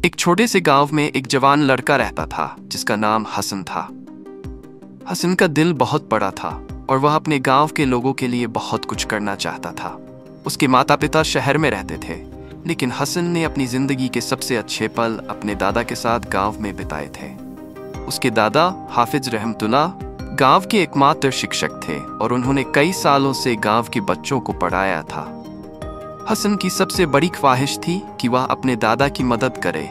एक छोटे से गांव में एक जवान लड़का रहता था जिसका नाम हसन था। हसन का दिल बहुत बड़ा था और वह अपने गांव के लोगों के लिए बहुत कुछ करना चाहता था। उसके माता पिता शहर में रहते थे, लेकिन हसन ने अपनी जिंदगी के सबसे अच्छे पल अपने दादा के साथ गांव में बिताए थे। उसके दादा हाफिज रहमतुल्लाह गांव के एकमात्र शिक्षक थे और उन्होंने कई सालों से गांव के बच्चों को पढ़ाया था। हसन की सबसे बड़ी ख्वाहिश थी कि वह अपने दादा की मदद करे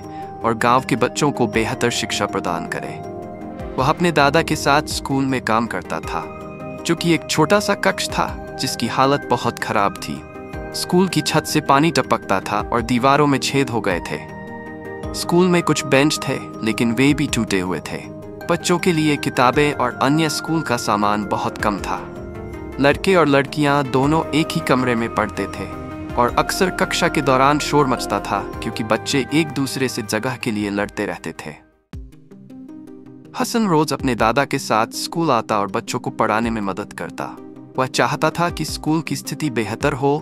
और गांव के बच्चों को बेहतर शिक्षा प्रदान करे। वह अपने दादा के साथ स्कूल में काम करता था, जो कि एक छोटा सा कक्ष था जिसकी हालत बहुत खराब थी। स्कूल की छत से पानी टपकता था और दीवारों में छेद हो गए थे। स्कूल में कुछ बेंच थे, लेकिन वे भी टूटे हुए थे। बच्चों के लिए किताबें और अन्य स्कूल का सामान बहुत कम था। लड़के और लड़कियां दोनों एक ही कमरे में पढ़ते थे और अक्सर कक्षा के दौरान शोर मचता था क्योंकि बच्चे एक दूसरे से जगह के लिए लड़ते रहते थे। हसन रोज अपने दादा के साथ स्कूल आता और बच्चों को पढ़ाने में मदद करता। वह चाहता था कि स्कूल की स्थिति बेहतर हो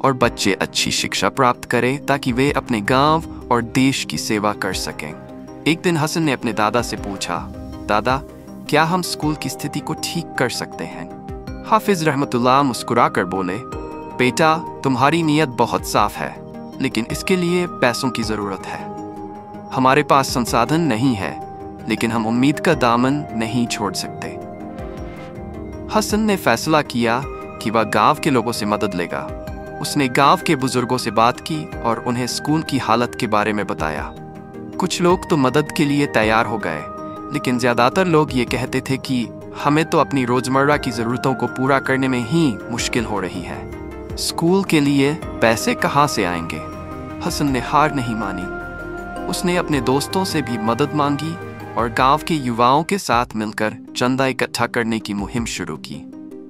और बच्चे अच्छी शिक्षा प्राप्त करें ताकि वे अपने गांव और देश की सेवा कर सकें। एक दिन हसन ने अपने दादा से पूछा, दादा, क्या हम स्कूल की स्थिति को ठीक कर सकते हैं? हाफिज रहमतुल्लाह मुस्कुराकर बोले, बेटा, तुम्हारी नीयत बहुत साफ है, लेकिन इसके लिए पैसों की जरूरत है। हमारे पास संसाधन नहीं है, लेकिन हम उम्मीद का दामन नहीं छोड़ सकते। हसन ने फैसला किया कि वह गांव के लोगों से मदद लेगा। उसने गांव के बुजुर्गों से बात की और उन्हें स्कूल की हालत के बारे में बताया। कुछ लोग तो मदद के लिए तैयार हो गए, लेकिन ज्यादातर लोग ये कहते थे कि हमें तो अपनी रोजमर्रा की जरूरतों को पूरा करने में ही मुश्किल हो रही है। स्कूल के लिए पैसे कहाँ से आएंगे? हसन ने हार नहीं मानी। उसने अपने दोस्तों से भी मदद मांगी और गांव के युवाओं के साथ मिलकर चंदा इकट्ठा करने की मुहिम शुरू की।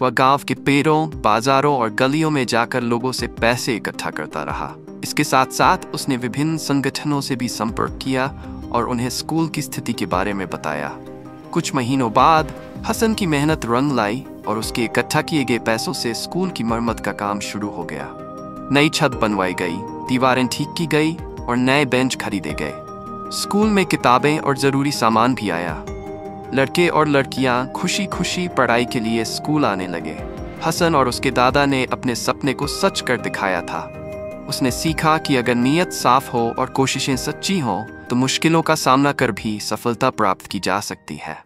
वह गांव के पेड़ों, बाजारों और गलियों में जाकर लोगों से पैसे इकट्ठा करता रहा। इसके साथ साथ उसने विभिन्न संगठनों से भी संपर्क किया और उन्हें स्कूल की स्थिति के बारे में बताया। कुछ महीनों बाद हसन की मेहनत रंग लाई और उसके इकट्ठा किए गए पैसों से स्कूल की मरम्मत का काम शुरू हो गया। नई छत बनवाई गई, दीवारें ठीक की गई और नए बेंच खरीदे गए। स्कूल में किताबें और जरूरी सामान भी आया। लड़के और लड़कियां खुशी खुशी पढ़ाई के लिए स्कूल आने लगे। हसन और उसके दादा ने अपने सपने को सच कर दिखाया था। उसने सीखा कि अगर नीयत साफ हो और कोशिशें सच्ची हों, तो मुश्किलों का सामना कर भी सफलता प्राप्त की जा सकती है।